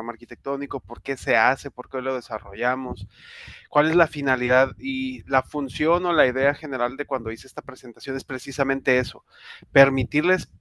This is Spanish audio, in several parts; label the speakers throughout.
Speaker 1: programa arquitectónico, por qué se hace, por qué lo desarrollamos, cuál es la finalidad y la función o la idea general de cuando hice esta presentación es precisamente eso, permitirles,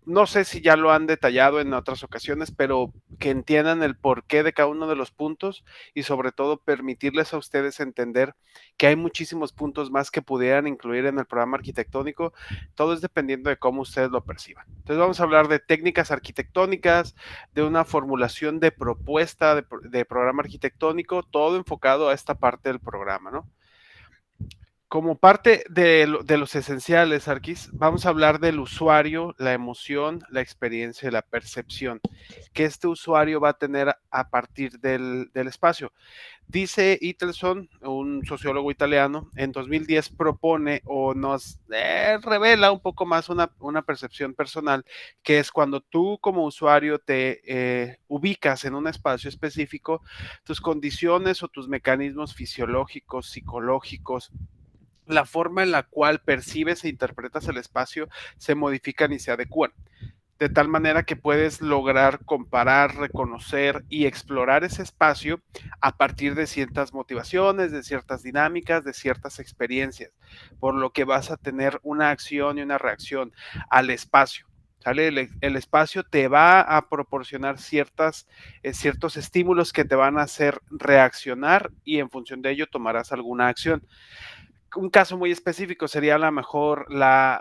Speaker 1: no sé si ya lo han detallado en otras ocasiones, pero que entiendan el porqué de cada uno de los puntos y sobre todo permitirles a ustedes entender que hay muchísimos puntos más que pudieran incluir en el programa arquitectónico. Todo es dependiendo de cómo ustedes lo perciban. Entonces vamos a hablar de técnicas arquitectónicas, de una formulación de propuesta de programa arquitectónico, todo enfocado a esta parte del programa, ¿no? Como parte de los esenciales, Arquis, vamos a hablar del usuario, la emoción, la experiencia y la percepción que este usuario va a tener a partir del espacio. Dice Itelson, un sociólogo italiano, en 2010 propone o nos revela un poco más una percepción personal, que es cuando tú como usuario te ubicas en un espacio específico, tus condiciones o tus mecanismos fisiológicos, psicológicos, la forma en la cual percibes e interpretas el espacio se modifican y se adecúan, de tal manera que puedes lograr comparar, reconocer y explorar ese espacio a partir de ciertas motivaciones, de ciertas dinámicas, de ciertas experiencias, por lo que vas a tener una acción y una reacción al espacio. ¿Sale? El espacio te va a proporcionar ciertos estímulos que te van a hacer reaccionar y en función de ello tomarás alguna acción. Un caso muy específico sería a lo mejor la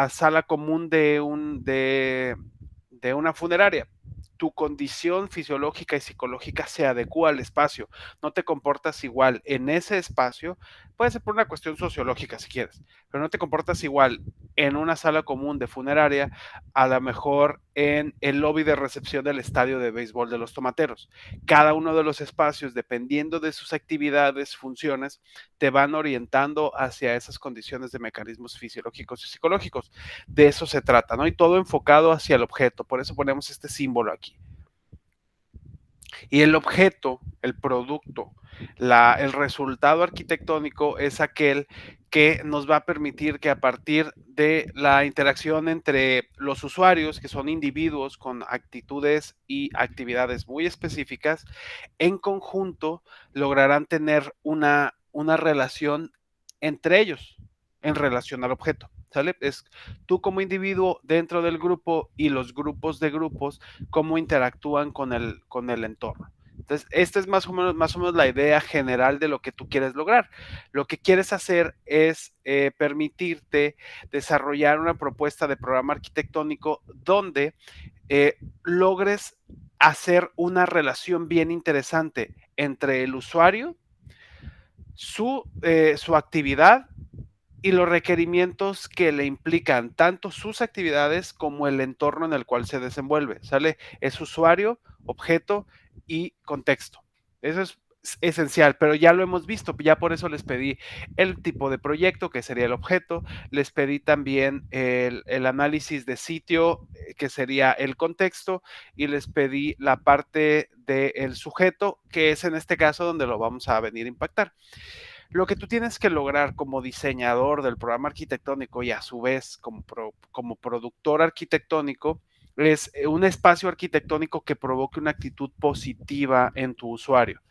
Speaker 1: sala común de una funeraria. Tu condición fisiológica y psicológica se adecua al espacio, no te comportas igual en ese espacio, puede ser por una cuestión sociológica si quieres, pero no te comportas igual en una sala común de funeraria, a lo mejor en el lobby de recepción del estadio de béisbol de los Tomateros. Cada uno de los espacios, dependiendo de sus actividades, funciones, te van orientando hacia esas condiciones de mecanismos fisiológicos y psicológicos. De eso se trata, ¿no? Y todo enfocado hacia el objeto, por eso ponemos este símbolo aquí. Y el objeto, el producto, el resultado arquitectónico es aquel que nos va a permitir que a partir de la interacción entre los usuarios, que son individuos con actitudes y actividades muy específicas, en conjunto lograrán tener una relación entre ellos en relación al objeto. ¿Sale? Es tú como individuo dentro del grupo y los grupos de grupos, cómo interactúan con el entorno. Entonces, esta es más o menos la idea general de lo que tú quieres lograr. Lo que quieres hacer es permitirte desarrollar una propuesta de programa arquitectónico donde logres hacer una relación bien interesante entre el usuario, su actividad y los requerimientos que le implican tanto sus actividades como el entorno en el cual se desenvuelve. ¿Sale? Es usuario, objeto y contexto. Eso es esencial, pero ya lo hemos visto, ya por eso les pedí el tipo de proyecto, que sería el objeto, les pedí también el análisis de sitio, que sería el contexto, y les pedí la parte del sujeto, que es en este caso donde lo vamos a venir a impactar. Lo que tú tienes que lograr como diseñador del programa arquitectónico y a su vez como productor arquitectónico es un espacio arquitectónico que provoque una actitud positiva en tu usuario.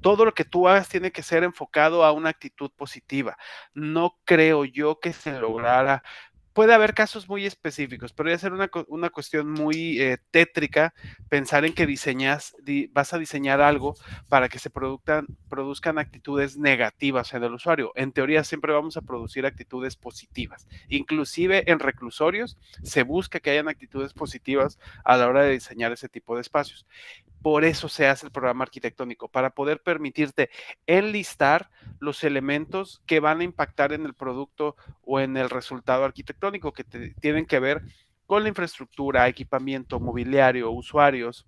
Speaker 1: Todo lo que tú hagas tiene que ser enfocado a una actitud positiva. No creo yo que se lograra. Puede haber casos muy específicos, pero debe ser una cuestión muy tétrica pensar en que vas a diseñar algo para que se produzcan actitudes negativas en el usuario. En teoría siempre vamos a producir actitudes positivas. Inclusive en reclusorios se busca que hayan actitudes positivas a la hora de diseñar ese tipo de espacios. Por eso se hace el programa arquitectónico, para poder permitirte enlistar los elementos que van a impactar en el producto o en el resultado arquitectónico, que tienen que ver con la infraestructura, equipamiento, mobiliario, usuarios,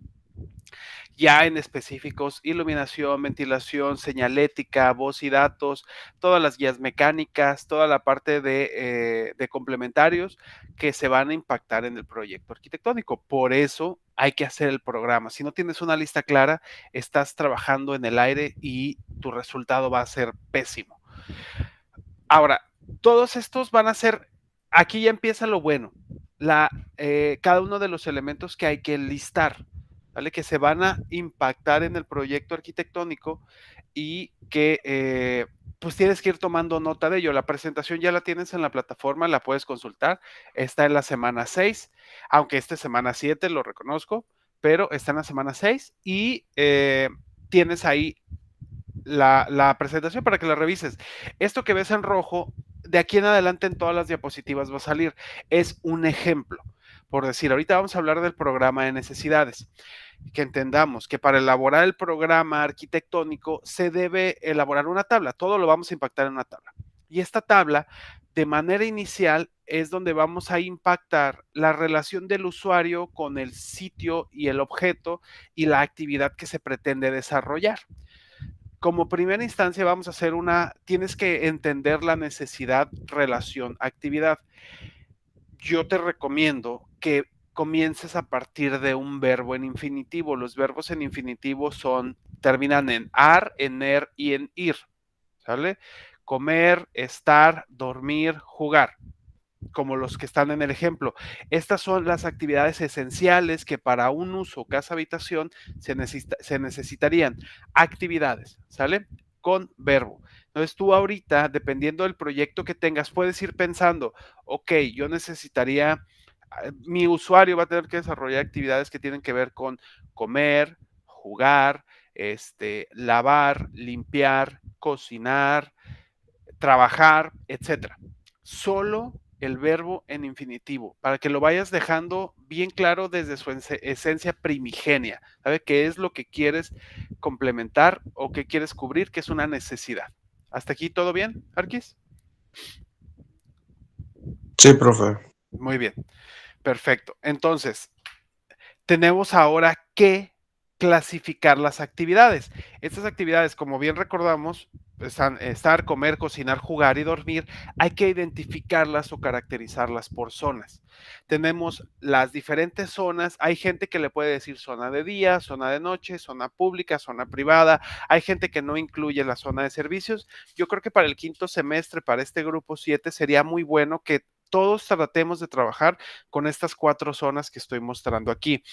Speaker 1: ya en específicos, iluminación, ventilación, señalética, voz y datos, todas las guías mecánicas, toda la parte de complementarios que se van a impactar en el proyecto arquitectónico. Por eso hay que hacer el programa. Si no tienes una lista clara, estás trabajando en el aire y tu resultado va a ser pésimo. Ahora, todos estos van a ser, aquí ya empieza lo bueno, cada uno de los elementos que hay que listar. ¿vale? Que se van a impactar en el proyecto arquitectónico y que pues tienes que ir tomando nota de ello. La presentación ya la tienes en la plataforma, la puedes consultar. Está en la semana 6, aunque esta es semana 7, lo reconozco, pero está en la semana 6 y tienes ahí la presentación para que la revises. Esto que ves en rojo, de aquí en adelante en todas las diapositivas va a salir. Es un ejemplo. Por decir, ahorita vamos a hablar del programa de necesidades. Que entendamos que para elaborar el programa arquitectónico se debe elaborar una tabla. Todo lo vamos a impactar en una tabla. Y esta tabla, de manera inicial, es donde vamos a impactar la relación del usuario con el sitio y el objeto y la actividad que se pretende desarrollar. Como primera instancia vamos a hacer tienes que entender la necesidad, relación, actividad. Yo te recomiendo que comiences a partir de un verbo en infinitivo. Los verbos en infinitivo terminan en ar, en er y en ir, ¿sale? Comer, estar, dormir, jugar, como los que están en el ejemplo. Estas son las actividades esenciales que para un uso casa-habitación se necesitarían. Actividades, ¿sale? Con verbo. Entonces tú ahorita, dependiendo del proyecto que tengas, puedes ir pensando, ok, yo necesitaría, mi usuario va a tener que desarrollar actividades que tienen que ver con comer, jugar, lavar, limpiar, cocinar, trabajar, etcétera. Solo el verbo en infinitivo, para que lo vayas dejando bien claro desde su esencia primigenia, ¿sabe? ¿Qué es lo que quieres complementar o qué quieres cubrir, que es una necesidad? ¿Hasta aquí todo bien, Arquis?
Speaker 2: Sí, profe.
Speaker 1: Muy bien, perfecto. Entonces, tenemos ahora que clasificar las actividades. Estas actividades, como bien recordamos, están estar, comer, cocinar, jugar y dormir. Hay que identificarlas o caracterizarlas por zonas. Tenemos las diferentes zonas. Hay gente que le puede decir zona de día, zona de noche, zona pública, zona privada. Hay gente que no incluye la zona de servicios. Yo creo que para el quinto semestre, para este grupo 7, sería muy bueno que todos tratemos de trabajar con estas 4 zonas que estoy mostrando aquí,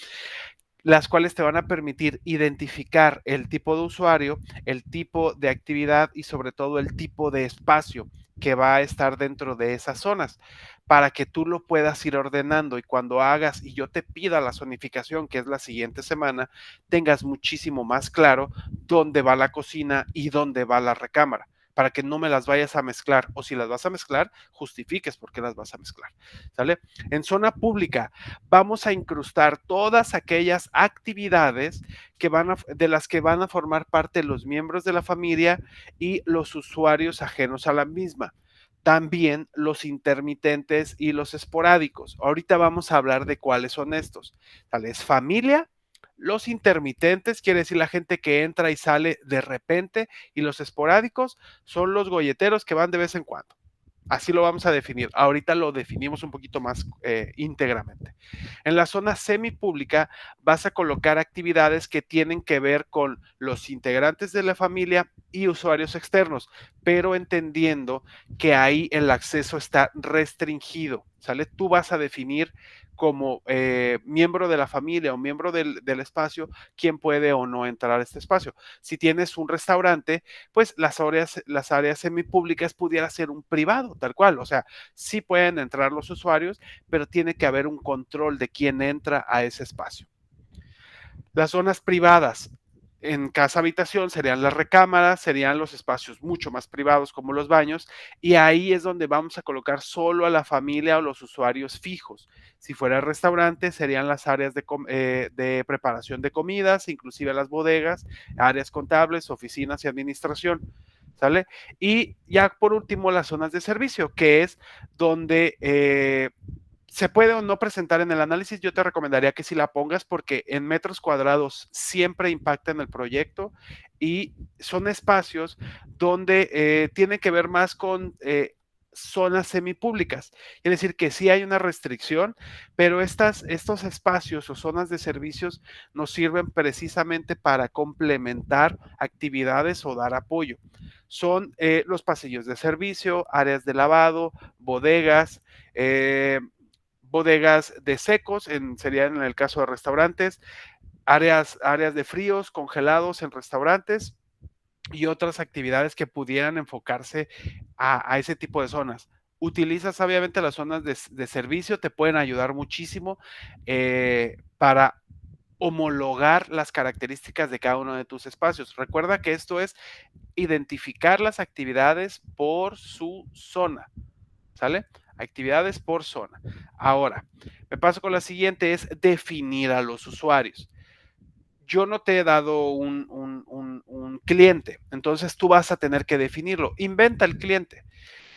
Speaker 1: las cuales te van a permitir identificar el tipo de usuario, el tipo de actividad y sobre todo el tipo de espacio que va a estar dentro de esas zonas para que tú lo puedas ir ordenando y cuando hagas y yo te pida la zonificación, que es la siguiente semana, tengas muchísimo más claro dónde va la cocina y dónde va la recámara, para que no me las vayas a mezclar o si las vas a mezclar, justifiques por qué las vas a mezclar, ¿sale? En zona pública vamos a incrustar todas aquellas actividades de las que van a formar parte los miembros de la familia y los usuarios ajenos a la misma. También los intermitentes y los esporádicos. Ahorita vamos a hablar de cuáles son estos. Tal es familia, los intermitentes, quiere decir la gente que entra y sale de repente, y los esporádicos son los golleteros que van de vez en cuando. Así lo vamos a definir. Ahorita lo definimos un poquito más íntegramente. En la zona semipública vas a colocar actividades que tienen que ver con los integrantes de la familia y usuarios externos, pero entendiendo que ahí el acceso está restringido, ¿sale? Tú vas a definir como miembro de la familia o miembro del espacio quién puede o no entrar a este espacio. Si tienes un restaurante, pues las áreas semipúblicas pudiera ser un privado, tal cual. O sea, sí pueden entrar los usuarios, pero tiene que haber un control de quién entra a ese espacio. Las zonas privadas en casa habitación serían las recámaras, serían los espacios mucho más privados como los baños, y ahí es donde vamos a colocar solo a la familia o los usuarios fijos. Si fuera restaurante, serían las áreas de preparación de comidas, inclusive las bodegas, áreas contables, oficinas y administración. ¿Sale? Y ya por último, las zonas de servicio, que es donde se puede o no presentar en el análisis. Yo te recomendaría que si la pongas porque en metros cuadrados siempre impacta en el proyecto y son espacios donde tiene que ver más con zonas semipúblicas. Es decir, que sí hay una restricción, pero estos espacios o zonas de servicios nos sirven precisamente para complementar actividades o dar apoyo. Son los pasillos de servicio, áreas de lavado, bodegas, bodegas de secos, sería en el caso de restaurantes, áreas de fríos, congelados en restaurantes y otras actividades que pudieran enfocarse a ese tipo de zonas. Utilizas obviamente las zonas de servicio, te pueden ayudar muchísimo para homologar las características de cada uno de tus espacios. Recuerda que esto es identificar las actividades por su zona, ¿sale? Actividades por zona. Ahora, me paso con la siguiente, es definir a los usuarios. Yo no te he dado un cliente, entonces tú vas a tener que definirlo. Inventa el cliente.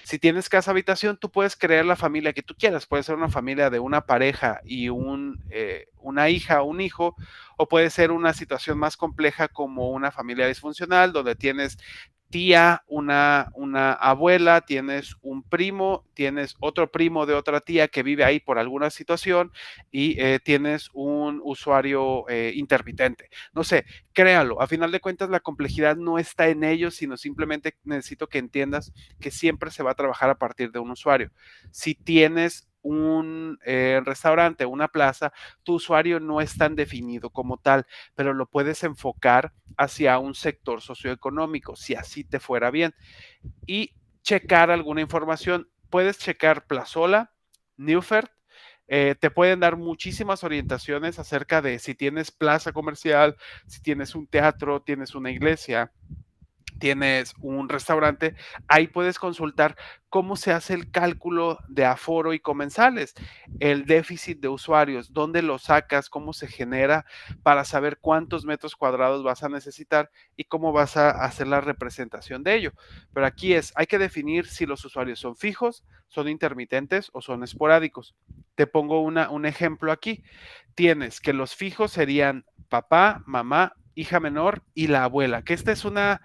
Speaker 1: Si tienes casa habitación, tú puedes crear la familia que tú quieras. Puede ser una familia de una pareja y una hija o un hijo, o puede ser una situación más compleja como una familia disfuncional, donde tienes tía, una abuela, tienes un primo, tienes otro primo de otra tía que vive ahí por alguna situación y tienes un usuario intermitente. No sé, créalo. A final de cuentas, la complejidad no está en ellos, sino simplemente necesito que entiendas que siempre se va a trabajar a partir de un usuario. Si tienes un restaurante, una plaza, tu usuario no es tan definido como tal, pero lo puedes enfocar hacia un sector socioeconómico, si así te fuera bien, y checar alguna información. Puedes checar Plazola, Newfert, te pueden dar muchísimas orientaciones acerca de si tienes plaza comercial, si tienes un teatro, tienes una iglesia, tienes un restaurante, ahí puedes consultar cómo se hace el cálculo de aforo y comensales, el déficit de usuarios, dónde lo sacas, cómo se genera para saber cuántos metros cuadrados vas a necesitar y cómo vas a hacer la representación de ello. Pero aquí hay que definir si los usuarios son fijos, son intermitentes o son esporádicos. Te pongo un ejemplo aquí. Tienes que los fijos serían papá, mamá, hija menor y la abuela, que esta es una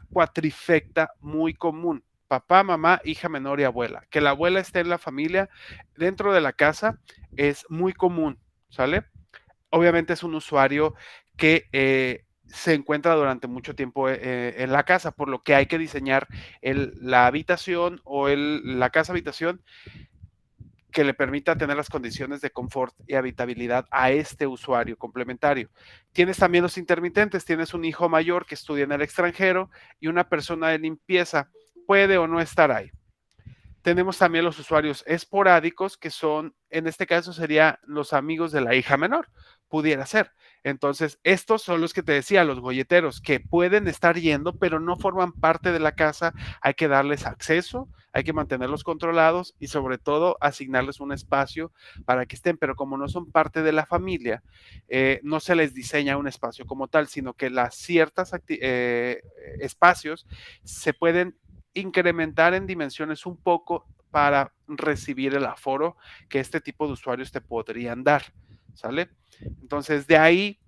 Speaker 1: cuatrifecta muy común. Papá, mamá, hija menor y abuela. Que la abuela esté en la familia, dentro de la casa, es muy común, ¿sale? Obviamente es un usuario que se encuentra durante mucho tiempo en la casa, por lo que hay que diseñar la habitación o la casa habitación que le permita tener las condiciones de confort y habitabilidad a este usuario complementario. Tienes también los intermitentes, tienes un hijo mayor que estudia en el extranjero y una persona de limpieza puede o no estar ahí. Tenemos también los usuarios esporádicos, que son, en este caso, serían los amigos de la hija menor, pudiera ser. Entonces, estos son los que te decía, los golleteros, que pueden estar yendo, pero no forman parte de la casa. Hay que darles acceso, hay que mantenerlos controlados y sobre todo asignarles un espacio para que estén, pero como no son parte de la familia, no se les diseña un espacio como tal, sino que las ciertas espacios se pueden incrementar en dimensiones un poco para recibir el aforo que este tipo de usuarios te podrían dar, ¿sale? Entonces, de ahí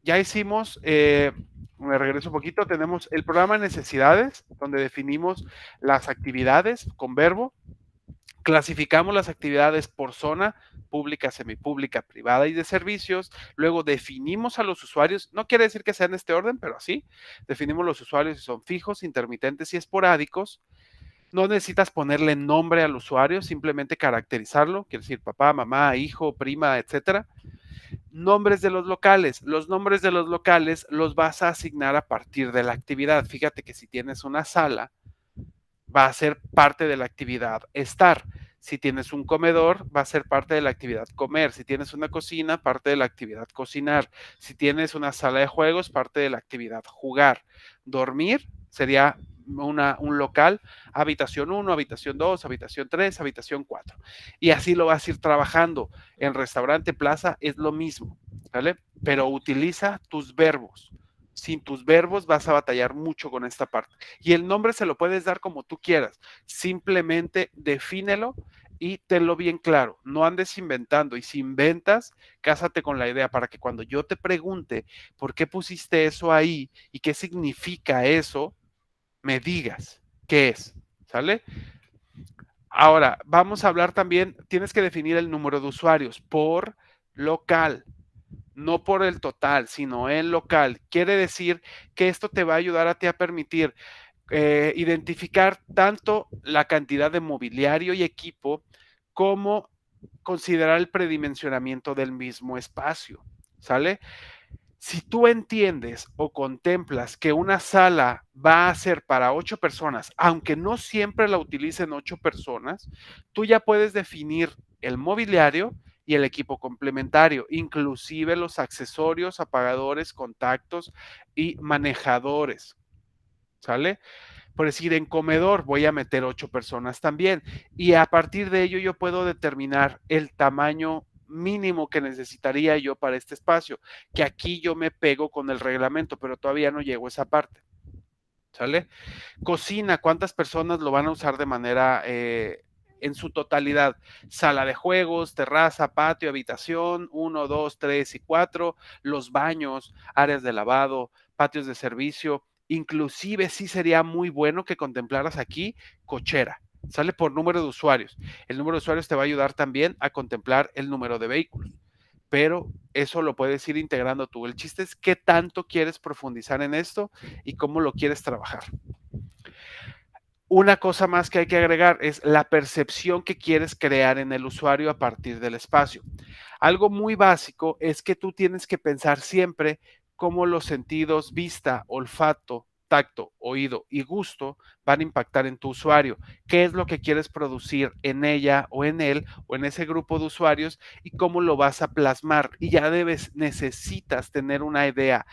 Speaker 1: ya hicimos, me regreso un poquito, tenemos el programa de necesidades, donde definimos las actividades con verbo, clasificamos las actividades por zona, pública, semipública, privada y de servicios. Luego definimos a los usuarios, no quiere decir que sea en este orden, pero así. Definimos los usuarios si son fijos, intermitentes y esporádicos. No necesitas ponerle nombre al usuario, simplemente caracterizarlo, quiere decir papá, mamá, hijo, prima, etcétera. Nombres de los locales. Los nombres de los locales los vas a asignar a partir de la actividad. Fíjate que si tienes una sala, va a ser parte de la actividad estar. Si tienes un comedor, va a ser parte de la actividad comer. Si tienes una cocina, parte de la actividad cocinar. Si tienes una sala de juegos, parte de la actividad jugar. Dormir sería un local, habitación 1, habitación 2, habitación 3, habitación 4. Y así lo vas a ir trabajando. En restaurante, plaza, es lo mismo, ¿vale? Pero utiliza tus verbos. Sin tus verbos vas a batallar mucho con esta parte. Y el nombre se lo puedes dar como tú quieras. Simplemente defínelo y tenlo bien claro. No andes inventando. Y si inventas, cásate con la idea para que cuando yo te pregunte por qué pusiste eso ahí y qué significa eso, me digas qué es. ¿Sale? Ahora, vamos a hablar también, tienes que definir el número de usuarios por local, no por el total, sino el local. Quiere decir que esto te va a ayudar a ti a permitir identificar tanto la cantidad de mobiliario y equipo como considerar el predimensionamiento del mismo espacio, ¿sale? Si tú entiendes o contemplas que una sala va a ser para 8 personas, aunque no siempre la utilicen 8 personas, tú ya puedes definir el mobiliario y el equipo complementario, inclusive los accesorios, apagadores, contactos y manejadores, ¿sale? Por decir, en comedor voy a meter 8 personas también. Y a partir de ello yo puedo determinar el tamaño mínimo que necesitaría yo para este espacio, que aquí yo me pego con el reglamento, pero todavía no llego a esa parte. ¿Sale? Cocina, ¿cuántas personas lo van a usar de manera en su totalidad? Sala de juegos, terraza, patio, habitación, 1, 2, 3 y 4, los baños, áreas de lavado, patios de servicio, inclusive sí sería muy bueno que contemplaras aquí cochera. Sale por número de usuarios. El número de usuarios te va a ayudar también a contemplar el número de vehículos, pero eso lo puedes ir integrando tú. El chiste es qué tanto quieres profundizar en esto y cómo lo quieres trabajar. Una cosa más que hay que agregar es la percepción que quieres crear en el usuario a partir del espacio. Algo muy básico es que tú tienes que pensar siempre cómo los sentidos vista, olfato, tacto, oído y gusto van a impactar en tu usuario. ¿Qué es lo que quieres producir en ella o en él o en ese grupo de usuarios y cómo lo vas a plasmar? Y ya necesitas tener una idea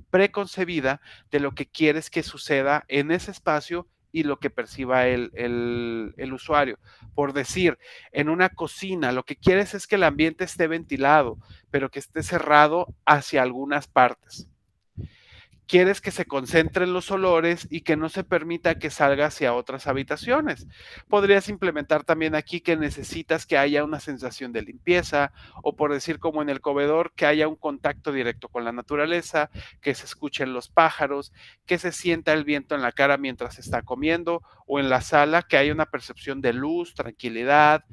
Speaker 1: preconcebida de lo que quieres que suceda en ese espacio y lo que perciba el usuario. Por decir, en una cocina, lo que quieres es que el ambiente esté ventilado, pero que esté cerrado hacia algunas partes. Quieres que se concentren los olores y que no se permita que salga hacia otras habitaciones. Podrías implementar también aquí que necesitas que haya una sensación de limpieza o por decir como en el comedor, que haya un contacto directo con la naturaleza, que se escuchen los pájaros, que se sienta el viento en la cara mientras está comiendo o en la sala, que haya una percepción de luz, tranquilidad,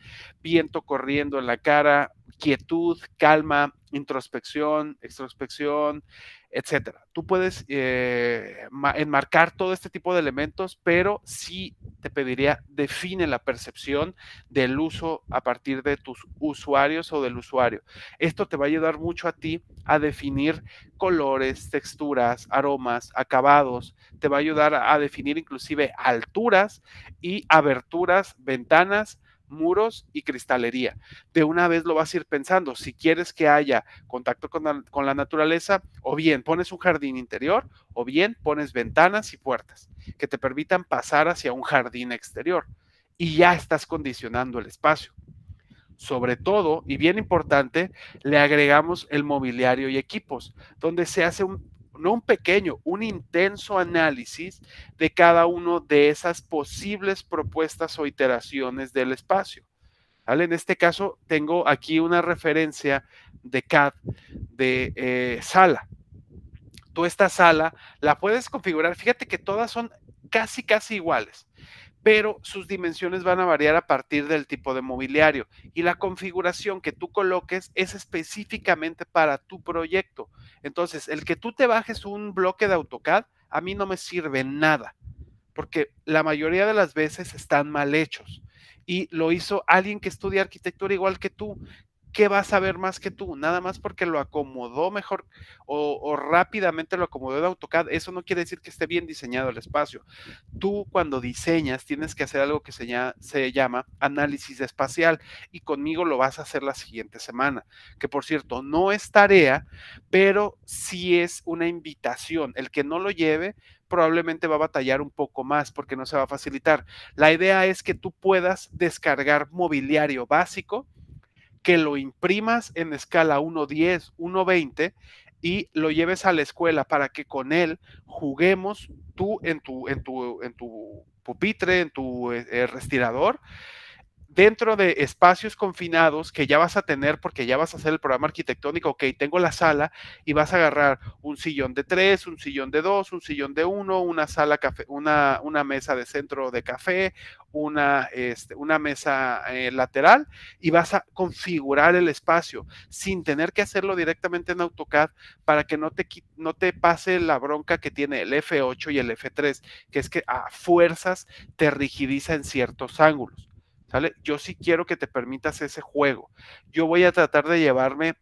Speaker 1: viento corriendo en la cara, quietud, calma, introspección, extrospección, etcétera. Tú puedes enmarcar todo este tipo de elementos, pero sí te pediría define la percepción del uso a partir de tus usuarios o del usuario. Esto te va a ayudar mucho a ti a definir colores, texturas, aromas, acabados. Te va a ayudar a definir inclusive alturas y aberturas, ventanas, muros y cristalería. De una vez lo vas a ir pensando. Si quieres que haya contacto con la naturaleza, o bien pones un jardín interior, o bien pones ventanas y puertas que te permitan pasar hacia un jardín exterior. Y ya estás condicionando el espacio. Sobre todo, y bien importante, le agregamos el mobiliario y equipos, donde se hace no un pequeño, un intenso análisis de cada uno de esas posibles propuestas o iteraciones del espacio. ¿Vale? En este caso, tengo aquí una referencia de CAD de sala. Tú esta sala la puedes configurar, fíjate que todas son casi iguales, pero sus dimensiones van a variar a partir del tipo de mobiliario y la configuración que tú coloques es específicamente para tu proyecto. Entonces, el que tú te bajes un bloque de AutoCAD a mí no me sirve nada, porque la mayoría de las veces están mal hechos y lo hizo alguien que estudia arquitectura igual que tú. ¿Qué va a saber más que tú? Nada más porque lo acomodó mejor o rápidamente lo acomodó de AutoCAD. Eso no quiere decir que esté bien diseñado el espacio. Tú cuando diseñas tienes que hacer algo que se llama análisis espacial y conmigo lo vas a hacer la siguiente semana, que por cierto no es tarea, pero sí es una invitación. El que no lo lleve probablemente va a batallar un poco más porque no se va a facilitar. La idea es que tú puedas descargar mobiliario básico, que lo imprimas en escala 1:10, 1:20 y lo lleves a la escuela para que con él juguemos tú en tu pupitre, en tu respirador, dentro de espacios confinados que ya vas a tener porque ya vas a hacer el programa arquitectónico. Ok, tengo la sala y vas a agarrar un sillón de 3, un sillón de 2, un sillón de 1, una sala café, una mesa de centro de café, una mesa lateral y vas a configurar el espacio sin tener que hacerlo directamente en AutoCAD para que no te pase la bronca que tiene el F8 y el F3, que es que a fuerzas te rigidiza en ciertos ángulos. ¿Sale? Yo sí quiero que te permitas ese juego. Yo voy a tratar de llevarme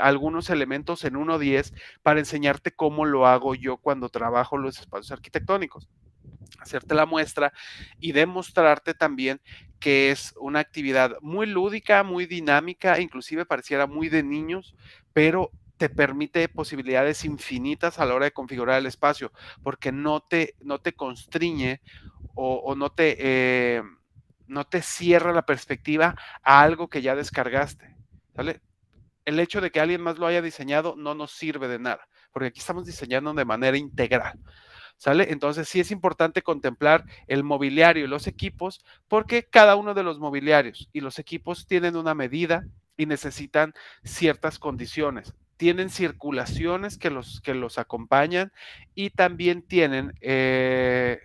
Speaker 1: algunos elementos en 1.10 para enseñarte cómo lo hago yo cuando trabajo los espacios arquitectónicos, hacerte la muestra y demostrarte también que es una actividad muy lúdica, muy dinámica, inclusive pareciera muy de niños, pero te permite posibilidades infinitas a la hora de configurar el espacio, porque no te constriñe o no te cierra la perspectiva a algo que ya descargaste, ¿sale? El hecho de que alguien más lo haya diseñado no nos sirve de nada, porque aquí estamos diseñando de manera integral. ¿Sale? Entonces sí es importante contemplar el mobiliario y los equipos porque cada uno de los mobiliarios y los equipos tienen una medida y necesitan ciertas condiciones. Tienen circulaciones que los acompañan y también tienen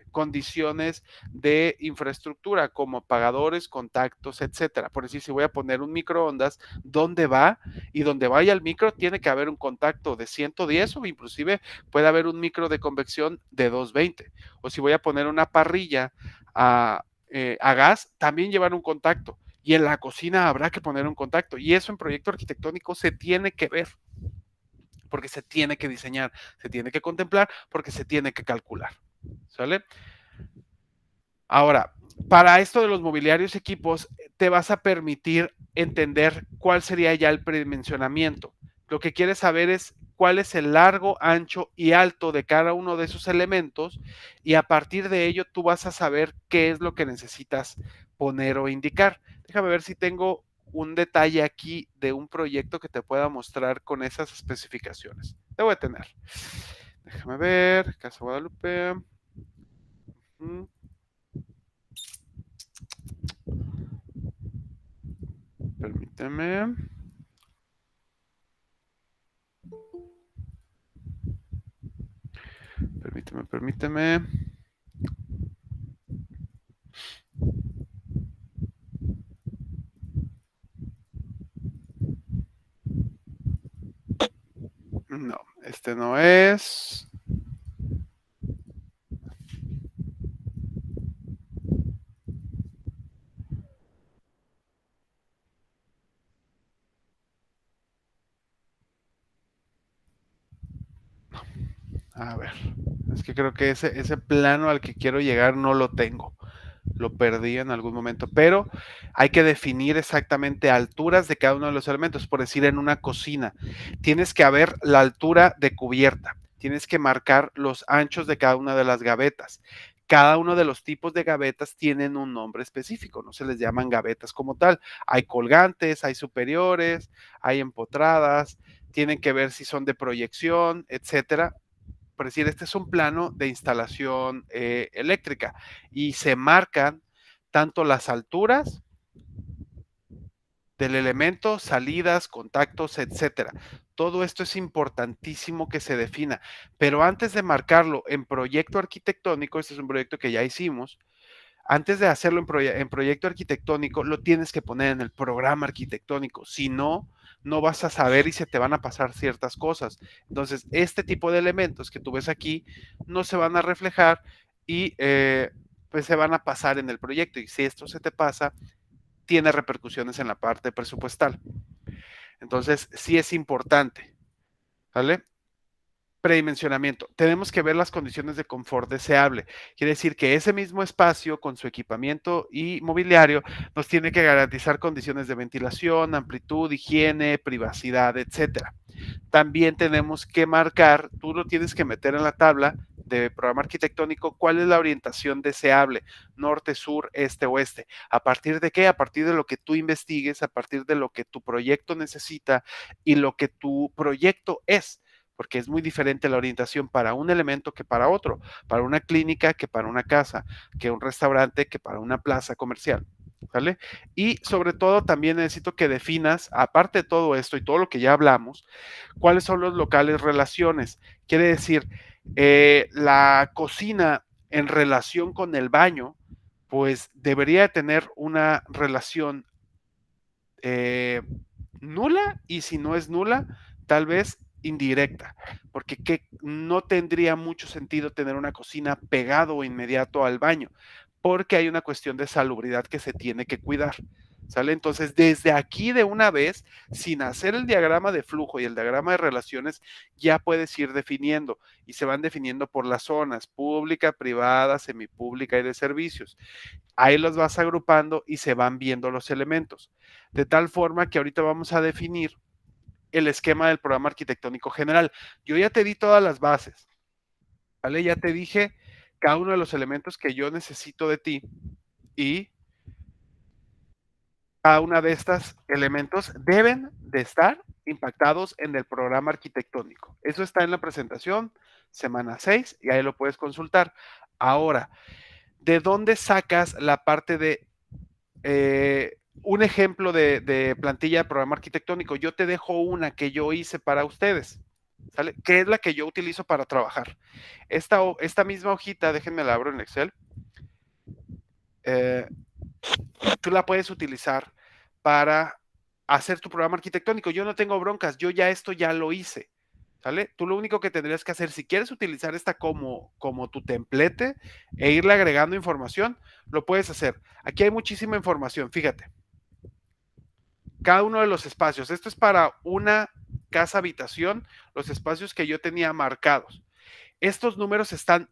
Speaker 1: condiciones de infraestructura como apagadores, contactos, etcétera. Por decir, si voy a poner un microondas, ¿dónde va? Y donde vaya el micro tiene que haber un contacto de 110 o inclusive puede haber un micro de convección de 220. O si voy a poner una parrilla a gas, también llevar un contacto. Y en la cocina habrá que poner un contacto. Y eso en proyecto arquitectónico se tiene que ver, porque se tiene que diseñar, se tiene que contemplar, porque se tiene que calcular. ¿Sale? Ahora, para esto de los mobiliarios equipos, te vas a permitir entender cuál sería ya el predimensionamiento. Lo que quieres saber es cuál es el largo, ancho y alto de cada uno de esos elementos y a partir de ello tú vas a saber qué es lo que necesitas poner o indicar. Déjame ver si tengo un detalle aquí de un proyecto que te pueda mostrar con esas especificaciones. Debo de tener. Déjame ver, Casa Guadalupe. Mm, Permíteme. Permíteme. No, este no es. A ver, es que creo que ese plano al que quiero llegar no lo tengo. Lo perdí en algún momento, pero hay que definir exactamente alturas de cada uno de los elementos. Por decir, en una cocina, tienes que haber la altura de cubierta, tienes que marcar los anchos de cada una de las gavetas. Cada uno de los tipos de gavetas tienen un nombre específico, no se les llaman gavetas como tal. Hay colgantes, hay superiores, hay empotradas, tienen que ver si son de proyección, etcétera. Por decir, este es un plano de instalación eléctrica y se marcan tanto las alturas del elemento, salidas, contactos, etcétera. Todo esto es importantísimo que se defina, pero antes de marcarlo en proyecto arquitectónico, este es un proyecto que ya hicimos, antes de hacerlo en proyecto arquitectónico, lo tienes que poner en el programa arquitectónico. Si no, no vas a saber y se te van a pasar ciertas cosas. Entonces, este tipo de elementos que tú ves aquí no se van a reflejar y pues se van a pasar en el proyecto. Y si esto se te pasa, tiene repercusiones en la parte presupuestal. Entonces, sí es importante, ¿vale? Predimensionamiento. Tenemos que ver las condiciones de confort deseable. Quiere decir que ese mismo espacio con su equipamiento y mobiliario nos tiene que garantizar condiciones de ventilación, amplitud, higiene, privacidad, etcétera. También tenemos que marcar, tú lo tienes que meter en la tabla de programa arquitectónico, cuál es la orientación deseable, norte, sur, este, oeste. ¿A partir de qué? A partir de lo que tú investigues, a partir de lo que tu proyecto necesita y lo que tu proyecto es, porque es muy diferente la orientación para un elemento que para otro, para una clínica que para una casa, que un restaurante que para una plaza comercial. ¿Vale? Y sobre todo también necesito que definas, aparte de todo esto y todo lo que ya hablamos, cuáles son los locales relaciones. Quiere decir, la cocina en relación con el baño, pues debería tener una relación eh, nula y si no es nula, tal vez indirecta, porque no tendría mucho sentido tener una cocina pegado o inmediato al baño, porque hay una cuestión de salubridad que se tiene que cuidar. ¿Sale? Entonces, desde aquí de una vez, sin hacer el diagrama de flujo y el diagrama de relaciones, ya puedes ir definiendo y se van definiendo por las zonas, pública, privada, semipública y de servicios. Ahí los vas agrupando y se van viendo los elementos. De tal forma que ahorita vamos a definir el esquema del programa arquitectónico general. Yo ya te di todas las bases, ¿vale? Ya te dije cada uno de los elementos que yo necesito de ti y cada una de estos elementos deben de estar impactados en el programa arquitectónico. Eso está en la presentación, semana 6, y ahí lo puedes consultar. Ahora, ¿de dónde sacas la parte de un ejemplo de plantilla de programa arquitectónico? Yo te dejo una que yo hice para ustedes, ¿sale? Que es la que yo utilizo para trabajar. Esta misma hojita, déjenme la abro en Excel, eh, tú la puedes utilizar para hacer tu programa arquitectónico. Yo no tengo broncas, yo ya esto ya lo hice, ¿sale? Tú lo único que tendrías que hacer, si quieres utilizar esta como tu templete e irle agregando información, lo puedes hacer. Aquí hay muchísima información, fíjate. Cada uno de los espacios, esto es para una casa habitación, los espacios que yo tenía marcados. Estos números están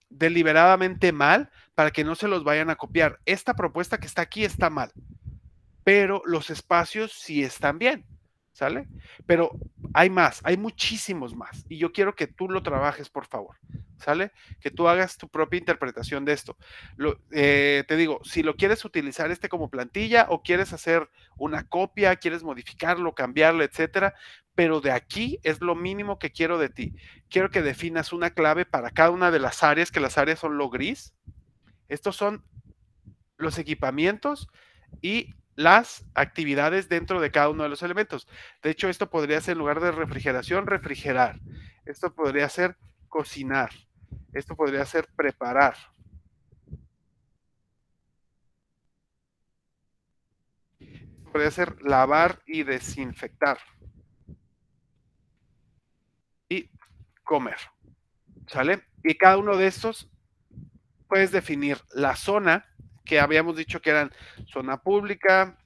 Speaker 1: deliberadamente mal para que no se los vayan a copiar. Esta propuesta que está aquí está mal, pero los espacios sí están bien, ¿sale? Pero hay más, hay muchísimos más, y yo quiero que tú lo trabajes, por favor, ¿sale? Que tú hagas tu propia interpretación de esto. Te digo, si lo quieres utilizar como plantilla o quieres hacer una copia, quieres modificarlo, cambiarlo, etcétera, pero de aquí es lo mínimo que quiero de ti. Quiero que definas una clave para cada una de las áreas, que las áreas son lo gris. Estos son los equipamientos y las actividades dentro de cada uno de los elementos. De hecho, esto podría ser, en lugar de refrigeración, refrigerar. Esto podría ser cocinar. Esto podría ser preparar. Podría ser lavar y desinfectar. Y comer. ¿Sale? Y cada uno de estos puedes definir la zona, que habíamos dicho que eran zona pública.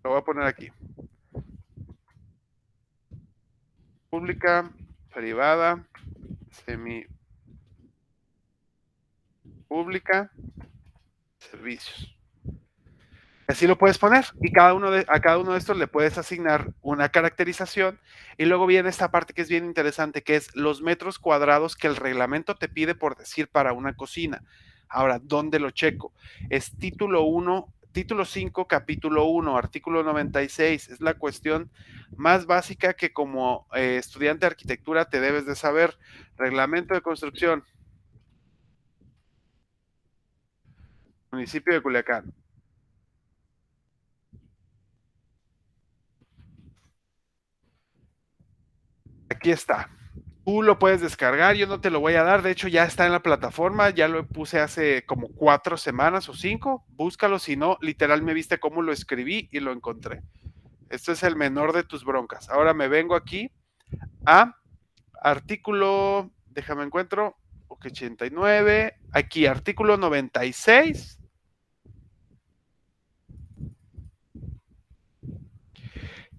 Speaker 1: Lo voy a poner aquí. Pública, privada, semipública, servicios. Así lo puedes poner y a cada uno de estos le puedes asignar una caracterización y luego viene esta parte que es bien interesante, que es los metros cuadrados que el reglamento te pide, por decir, para una cocina. Ahora, ¿dónde lo checo? Es título 1, título 5, capítulo 1, artículo 96. Es la cuestión más básica que como estudiante de arquitectura te debes de saber. Reglamento de construcción. Municipio de Culiacán. Aquí está. Tú lo puedes descargar, yo no te lo voy a dar, de hecho ya está en la plataforma, ya lo puse hace como 4 semanas o 5, búscalo, si no, literal me viste cómo lo escribí y lo encontré. Esto es el menor de tus broncas. Ahora me vengo aquí a artículo, déjame encuentro, 89, aquí artículo 96.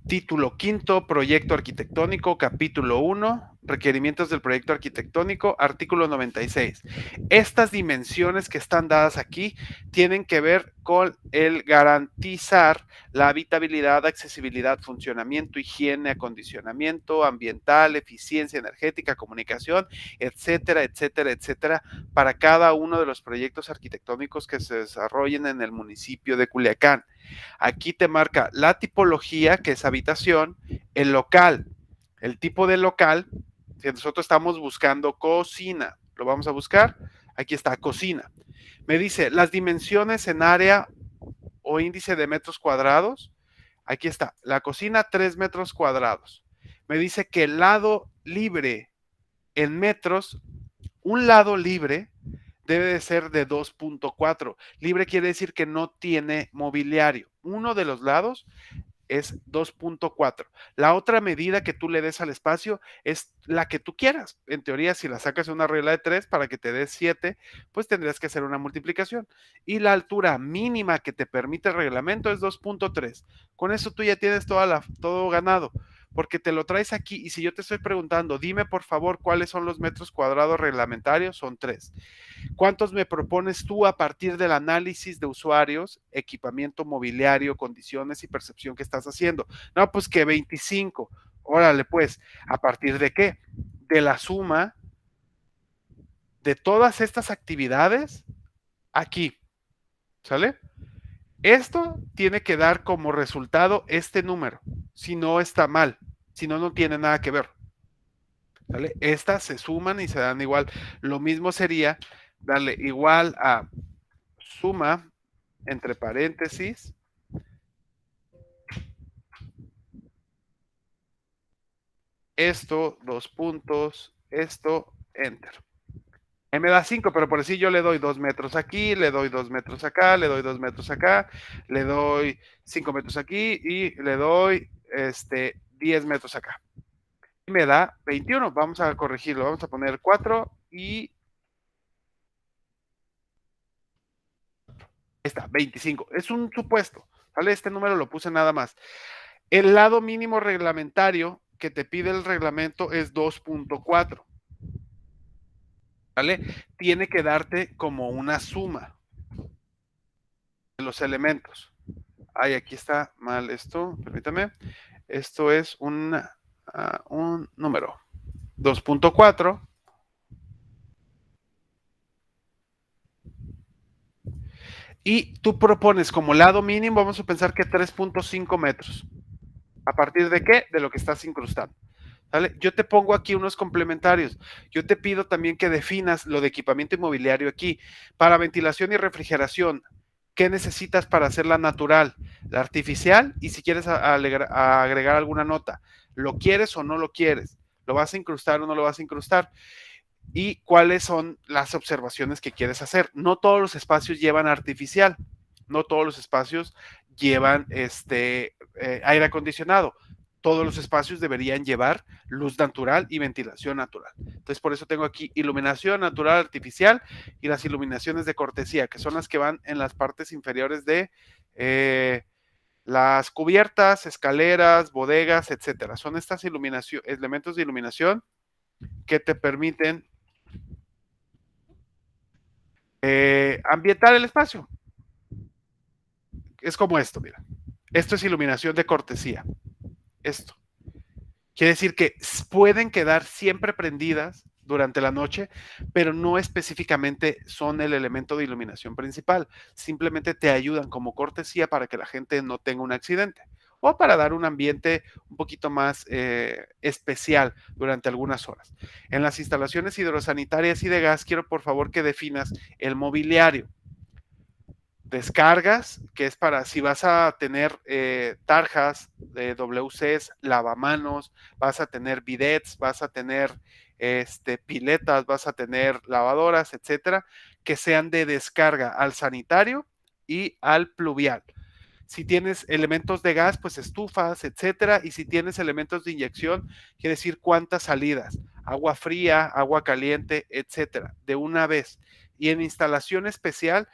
Speaker 1: Título quinto, proyecto arquitectónico, capítulo 1, requerimientos del proyecto arquitectónico, artículo 96. Estas dimensiones que están dadas aquí tienen que ver con el garantizar la habitabilidad, accesibilidad, funcionamiento, higiene, acondicionamiento ambiental, eficiencia energética, comunicación, etcétera, etcétera, etcétera, para cada uno de los proyectos arquitectónicos que se desarrollen en el municipio de Culiacán. Aquí te marca la tipología, que es habitación, el local, el tipo de local. Si nosotros estamos buscando cocina, lo vamos a buscar. Aquí está, cocina. Me dice las dimensiones en área o índice de metros cuadrados. Aquí está, la cocina, 3 metros cuadrados. Me dice que el lado libre en metros, un lado libre debe de ser de 2.4. Libre quiere decir que no tiene mobiliario. Uno de los lados es 2.4. La otra medida que tú le des al espacio es la que tú quieras. En teoría, si la sacas de una regla de 3 para que te dé 7, pues tendrías que hacer una multiplicación. Y la altura mínima que te permite el reglamento es 2.3. Con eso tú ya tienes todo ganado, porque te lo traes aquí y si yo te estoy preguntando, dime por favor cuáles son los metros cuadrados reglamentarios, son 3. ¿Cuántos me propones tú a partir del análisis de usuarios, equipamiento mobiliario, condiciones y percepción que estás haciendo? No, pues que 25. Órale, pues, ¿a partir de qué? De la suma de todas estas actividades aquí, ¿sale? Esto tiene que dar como resultado este número, si no está mal, si no, no tiene nada que ver, ¿sale? Estas se suman y se dan igual. Lo mismo sería darle igual a suma entre paréntesis, esto, dos puntos, esto, enter. Me da 5, pero por así yo le doy 2 metros aquí, le doy 2 metros acá, le doy 2 metros acá, le doy 5 metros aquí y le doy 10 metros acá. Y me da 21. Vamos a corregirlo, vamos a poner 4 y está, 25. Es un supuesto, ¿vale? Este número lo puse nada más. El lado mínimo reglamentario que te pide el reglamento es 2.4. ¿Vale? Tiene que darte como una suma de los elementos. Ay, aquí está mal esto, permítame. Esto es un número. 2.4. Y tú propones como lado mínimo, vamos a pensar que 3.5 metros. ¿A partir de qué? De lo que estás incrustando. ¿Vale? Yo te pongo aquí unos complementarios. Yo te pido también que definas lo de equipamiento inmobiliario aquí. Para ventilación y refrigeración, ¿qué necesitas para hacerla natural? La artificial y si quieres agregar alguna nota. ¿Lo quieres o no lo quieres? ¿Lo vas a incrustar o no lo vas a incrustar? Y cuáles son las observaciones que quieres hacer. No todos los espacios llevan artificial. No todos los espacios llevan aire acondicionado. Todos los espacios deberían llevar luz natural y ventilación natural. Entonces, por eso tengo aquí iluminación natural artificial y las iluminaciones de cortesía, que son las que van en las partes inferiores de las cubiertas, escaleras, bodegas, etcétera. Son estas elementos de iluminación que te permiten ambientar el espacio. Es como esto, mira. Esto es iluminación de cortesía. Esto. Quiere decir que pueden quedar siempre prendidas durante la noche, pero no específicamente son el elemento de iluminación principal. Simplemente te ayudan como cortesía para que la gente no tenga un accidente o para dar un ambiente un poquito más especial durante algunas horas. En las instalaciones hidrosanitarias y de gas, quiero por favor que definas el mobiliario. Descargas, que es para si vas a tener tarjas de WCs, lavamanos, vas a tener bidets, vas a tener piletas, vas a tener lavadoras, etcétera, que sean de descarga al sanitario y al pluvial. Si tienes elementos de gas, pues estufas, etcétera, y si tienes elementos de inyección, quiere decir cuántas salidas, agua fría, agua caliente, etcétera, de una vez. Y en instalación especial,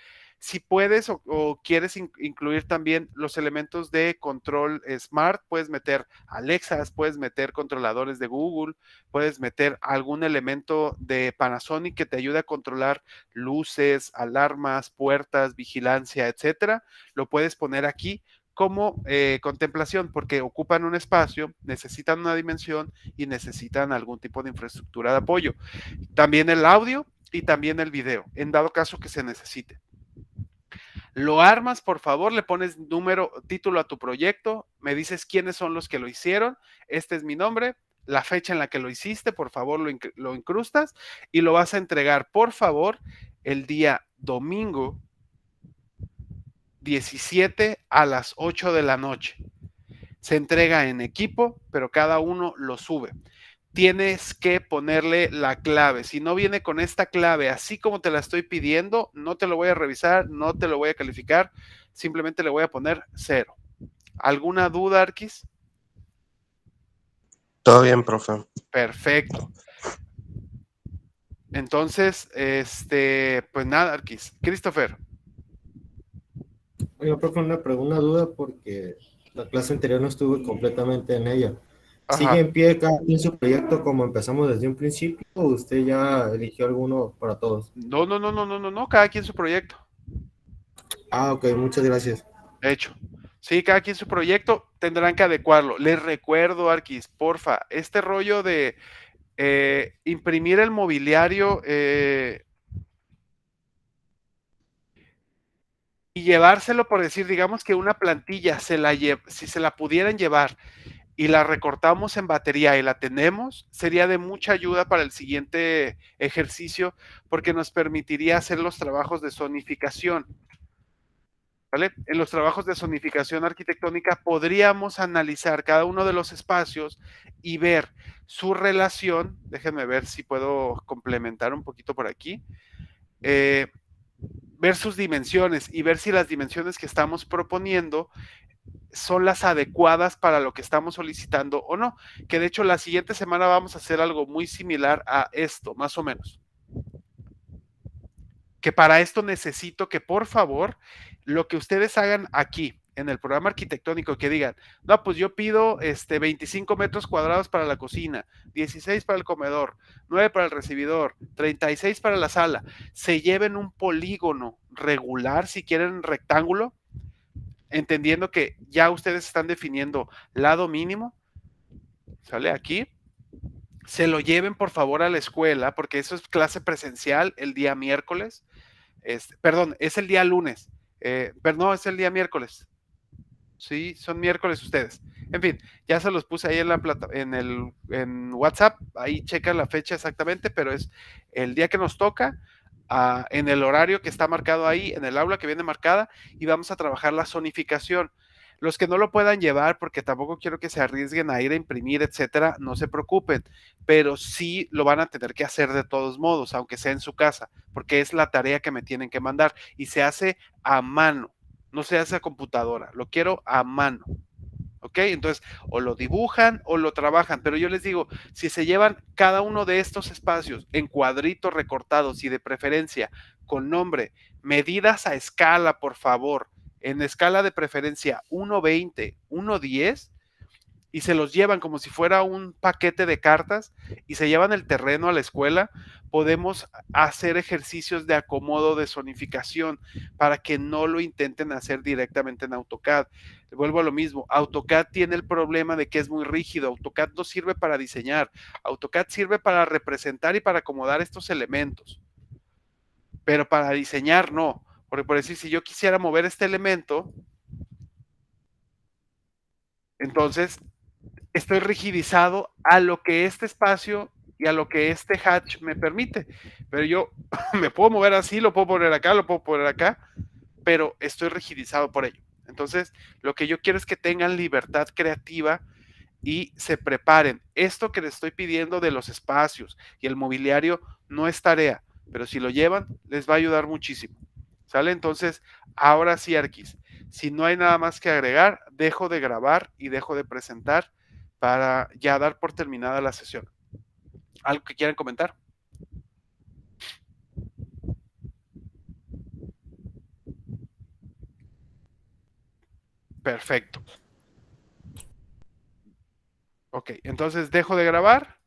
Speaker 1: si puedes o quieres incluir también los elementos de control smart, puedes meter Alexas, puedes meter controladores de Google, puedes meter algún elemento de Panasonic que te ayude a controlar luces, alarmas, puertas, vigilancia, etcétera. Lo puedes poner aquí como contemplación porque ocupan un espacio, necesitan una dimensión y necesitan algún tipo de infraestructura de apoyo. También el audio y también el video, en dado caso que se necesite. Lo armas, por favor, le pones título a tu proyecto, me dices quiénes son los que lo hicieron, este es mi nombre, la fecha en la que lo hiciste, por favor lo incrustas y lo vas a entregar, por favor, el día domingo 17 a las 8 de la noche. Se entrega en equipo, pero cada uno lo sube. Tienes que ponerle la clave. Si no viene con esta clave, así como te la estoy pidiendo, no te lo voy a revisar, no te lo voy a calificar, simplemente le voy a poner 0. ¿Alguna duda, Arquis?
Speaker 2: Todo bien, profe.
Speaker 1: Perfecto. Entonces, pues nada, Arquis. Christopher.
Speaker 3: Oiga, profe, una duda porque la clase anterior no estuve completamente en ella. ¿Sigue
Speaker 1: Ajá.
Speaker 3: en pie cada quien su proyecto como empezamos desde un principio o usted ya eligió alguno para todos?
Speaker 1: No, no, no, no, no, no, no, cada quien su proyecto.
Speaker 3: Ah, ok, muchas gracias.
Speaker 1: De hecho. Sí, cada quien su proyecto, tendrán que adecuarlo. Les recuerdo, Arquis, porfa, este rollo de imprimir el mobiliario y llevárselo, por decir, digamos que una plantilla, si se la pudieran llevar y la recortamos en batería y la tenemos, sería de mucha ayuda para el siguiente ejercicio porque nos permitiría hacer los trabajos de zonificación. ¿Vale? En los trabajos de zonificación arquitectónica podríamos analizar cada uno de los espacios y ver su relación. Déjenme ver si puedo complementar un poquito por aquí. Ver sus dimensiones y ver si las dimensiones que estamos proponiendo son las adecuadas para lo que estamos solicitando o no. Que de hecho la siguiente semana vamos a hacer algo muy similar a esto, más o menos. Que para esto necesito que por favor lo que ustedes hagan aquí en el programa arquitectónico que digan, no, pues yo pido 25 metros cuadrados para la cocina, 16 para el comedor, 9 para el recibidor, 36 para la sala, se lleven un polígono regular, si quieren rectángulo, entendiendo que ya ustedes están definiendo lado mínimo, ¿sale? Aquí, se lo lleven por favor a la escuela, porque eso es clase presencial el día miércoles, perdón, es el día lunes, perdón, es el día miércoles. Sí, son miércoles ustedes. En fin, ya se los puse ahí en la plata, en WhatsApp, ahí checan la fecha exactamente, pero es el día que nos toca, en el horario que está marcado ahí, en el aula que viene marcada, y vamos a trabajar la zonificación. Los que no lo puedan llevar, porque tampoco quiero que se arriesguen a ir a imprimir, etcétera, no se preocupen, pero sí lo van a tener que hacer de todos modos, aunque sea en su casa, porque es la tarea que me tienen que mandar y se hace a mano, no se hace a computadora, lo quiero a mano. ¿Ok? Entonces, o lo dibujan o lo trabajan, pero yo les digo, si se llevan cada uno de estos espacios en cuadritos recortados y de preferencia con nombre, medidas a escala, por favor, en escala de preferencia 1.20, 1.10, y se los llevan como si fuera un paquete de cartas y se llevan el terreno a la escuela, podemos hacer ejercicios de acomodo de zonificación para que no lo intenten hacer directamente en AutoCAD. Vuelvo a lo mismo, AutoCAD tiene el problema de que es muy rígido, AutoCAD no sirve para diseñar, AutoCAD sirve para representar y para acomodar estos elementos, pero para diseñar no, porque por decir, si yo quisiera mover este elemento, entonces estoy rigidizado a lo que este espacio y a lo que este hatch me permite. Pero yo me puedo mover así, lo puedo poner acá, lo puedo poner acá, pero estoy rigidizado por ello. Entonces, lo que yo quiero es que tengan libertad creativa y se preparen. Esto que les estoy pidiendo de los espacios y el mobiliario no es tarea, pero si lo llevan, les va a ayudar muchísimo. ¿Sale? Entonces, ahora sí, Arquis, si no hay nada más que agregar, dejo de grabar y dejo de presentar para ya dar por terminada la sesión. ¿Algo que quieran comentar? Perfecto. Ok, entonces dejo de grabar